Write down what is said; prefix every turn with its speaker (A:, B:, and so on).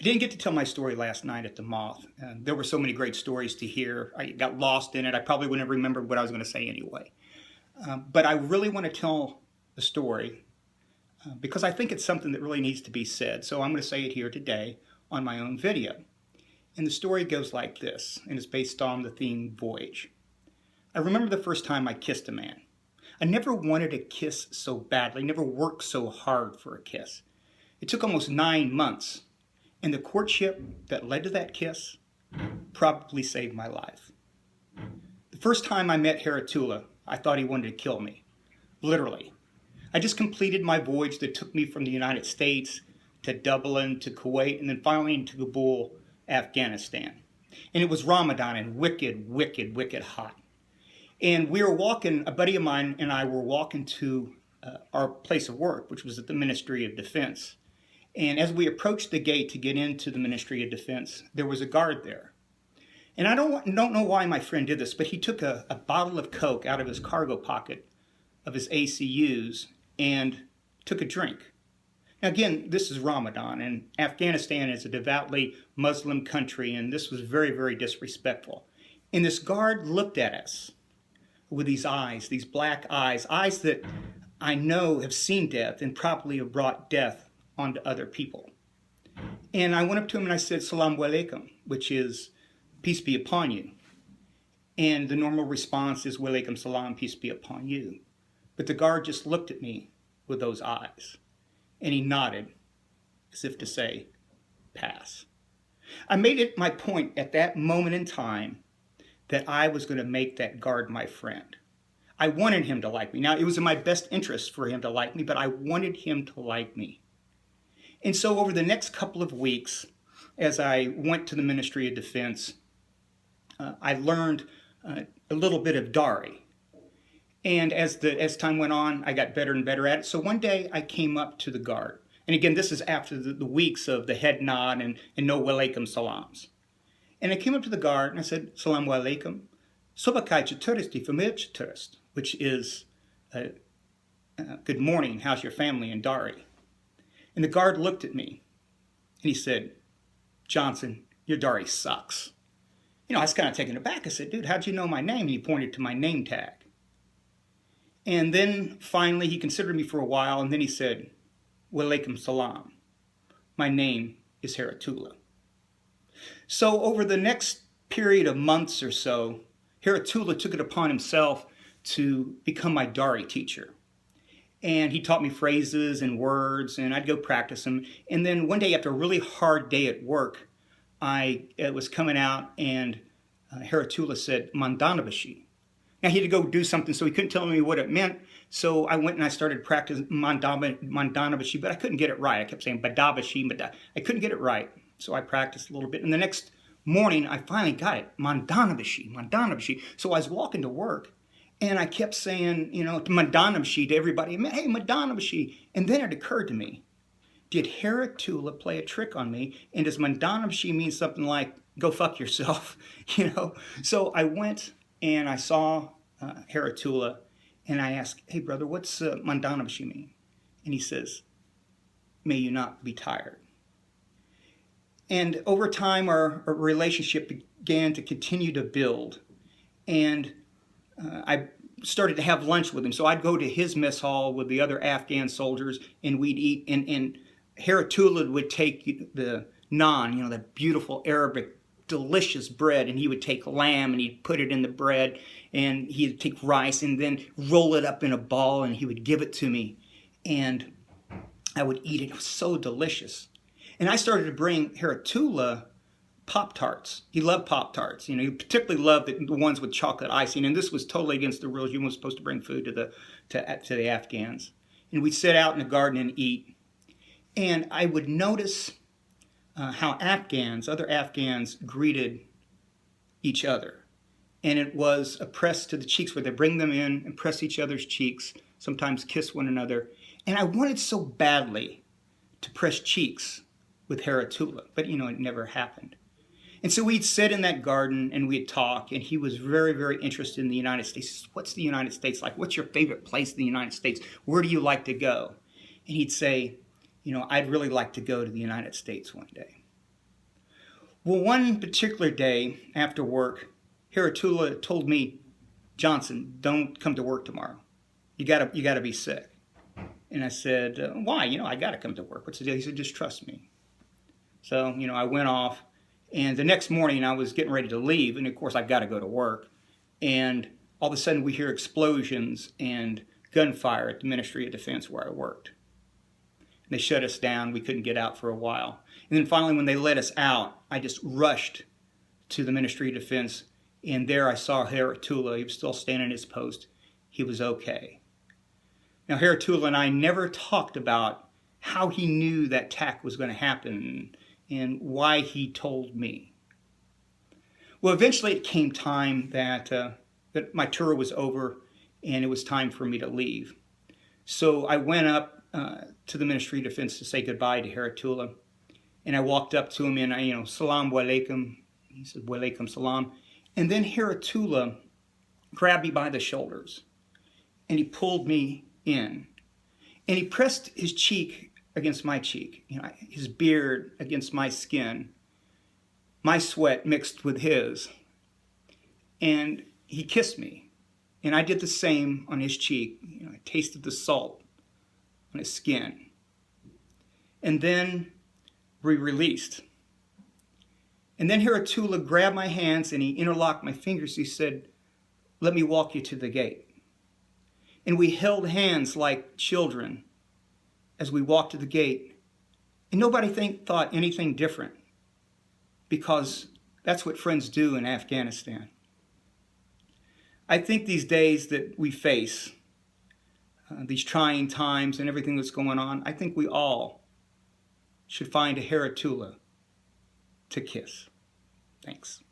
A: didn't get to tell my story last night at the Moth. There were so many great stories to hear. I got lost in it. I probably wouldn't have remembered what I was going to say anyway. But I really want to tell the story because I think it's something that really needs to be said. So I'm going to say it here today on my own video. And the story goes like this, and it's based on the theme Voyage. I remember the first time I kissed a man. I never wanted a kiss so badly, never worked so hard for a kiss. It took almost 9 months, and the courtship that led to that kiss probably saved my life. The first time I met Haratula, I thought he wanted to kill me, literally. I just completed my voyage that took me from the United States to Dublin to Kuwait and then finally into Kabul, Afghanistan. And it was Ramadan and wicked, wicked, wicked hot. And we were walking, a buddy of mine and I were walking to our place of work, which was at the Ministry of Defense. And as we approached the gate to get into the Ministry of Defense, there was a guard there. And I don't know why my friend did this, but he took a bottle of Coke out of his cargo pocket of his ACUs and took a drink. Now again, this is Ramadan, and Afghanistan is a devoutly Muslim country, and this was very, very disrespectful. And this guard looked at us with these eyes, these black eyes that I know have seen death and probably have brought death onto other people. And I went up to him and I said, Salaam alaikum, which is, peace be upon you. And the normal response is, Walaikum salam, peace be upon you. But the guard just looked at me with those eyes, and he nodded as if to say, pass. I made it my point at that moment in time that I was going to make that guard my friend. I wanted him to like me. Now, it was in my best interest for him to like me, but I wanted him to like me. And so over the next couple of weeks, as I went to the Ministry of Defense, I learned a little bit of Dari. And as time went on, I got better and better at it. So one day I came up to the guard. And again, this is after the weeks of the head nod and no walaikum salams. And I came up to the guard and I said, Salaam alaikum. Sobakai chaturisti famil which is good morning, how's your family in Dari? And the guard looked at me and he said, Johnson, your Dari sucks. You know, I was kind of taken aback. I said, dude, how'd you know my name? And he pointed to my name tag. And then finally he considered me for a while and then he said, Walaikum salam. My name is Haratula. So over the next period of months or so, Haratula took it upon himself to become my Dari teacher. And he taught me phrases and words, and I'd go practice them. And then one day after a really hard day at work, it was coming out, and Haratula said, Mandanabashi. Now, he had to go do something, so he couldn't tell me what it meant. So I went and I started practicing Mandanabashi, but I couldn't get it right. I kept saying Badabashi, but I couldn't get it right. So I practiced a little bit. And the next morning, I finally got it, Mandanabashi, Mandanabashi. So I was walking to work, and I kept saying, Mandanabashi to everybody. Hey, Mandanabashi. And then it occurred to me, did Haratula play a trick on me? And does Mandanabashi mean something like, go fuck yourself? So I went and I saw Haratula, and I asked, hey, brother, what's Mandanabashi mean? And he says, may you not be tired. And over time, our relationship began to continue to build. And I started to have lunch with him. So I'd go to his mess hall with the other Afghan soldiers, and we'd eat. And Haratula would take the naan, the beautiful Arabic, delicious bread, and he would take lamb and he'd put it in the bread, and he'd take rice and then roll it up in a ball, and he would give it to me. And I would eat it. It was so delicious. And I started to bring Haratula Pop-Tarts. He loved Pop-Tarts. He particularly loved the ones with chocolate icing. And this was totally against the rules. You weren't supposed to bring food to the Afghans. And we'd sit out in the garden and eat. And I would notice how other Afghans greeted each other. And it was a press to the cheeks where they bring them in and press each other's cheeks, sometimes kiss one another. And I wanted so badly to press cheeks with Haratula, but it never happened. And so we'd sit in that garden and we'd talk, and he was very, very interested in the United States. He says, what's the United States like? What's your favorite place in the United States? Where do you like to go? And he'd say, I'd really like to go to the United States one day. Well, one particular day after work, Haratula told me, Johnson, don't come to work tomorrow. You gotta be sick. And I said, why? I got to come to work. What's the deal? He said, just trust me. So, I went off. And the next morning, I was getting ready to leave. And of course, I've got to go to work. And all of a sudden, we hear explosions and gunfire at the Ministry of Defense where I worked. And they shut us down. We couldn't get out for a while. And then finally, when they let us out, I just rushed to the Ministry of Defense. And there I saw Haratula. He was still standing at his post. He was okay. Now, Haratula and I never talked about how he knew that attack was going to happen and why he told me. Well, eventually it came time that my tour was over and it was time for me to leave. So I went up to the Ministry of Defense to say goodbye to Haratula. And I walked up to him and salam alaikum. He said, wa alaikum salam. And then Haratula grabbed me by the shoulders and he pulled me in. And he pressed his cheek against my cheek, his beard against my skin, my sweat mixed with his. And he kissed me. And I did the same on his cheek. I tasted the salt on his skin. And then we released. And then Haratula grabbed my hands and he interlocked my fingers. He said, let me walk you to the gate. And we held hands like children as we walked to the gate. And nobody thought anything different, because that's what friends do in Afghanistan. I think these days that we face, these trying times and everything that's going on, I think we all should find a Haratula to kiss. Thanks.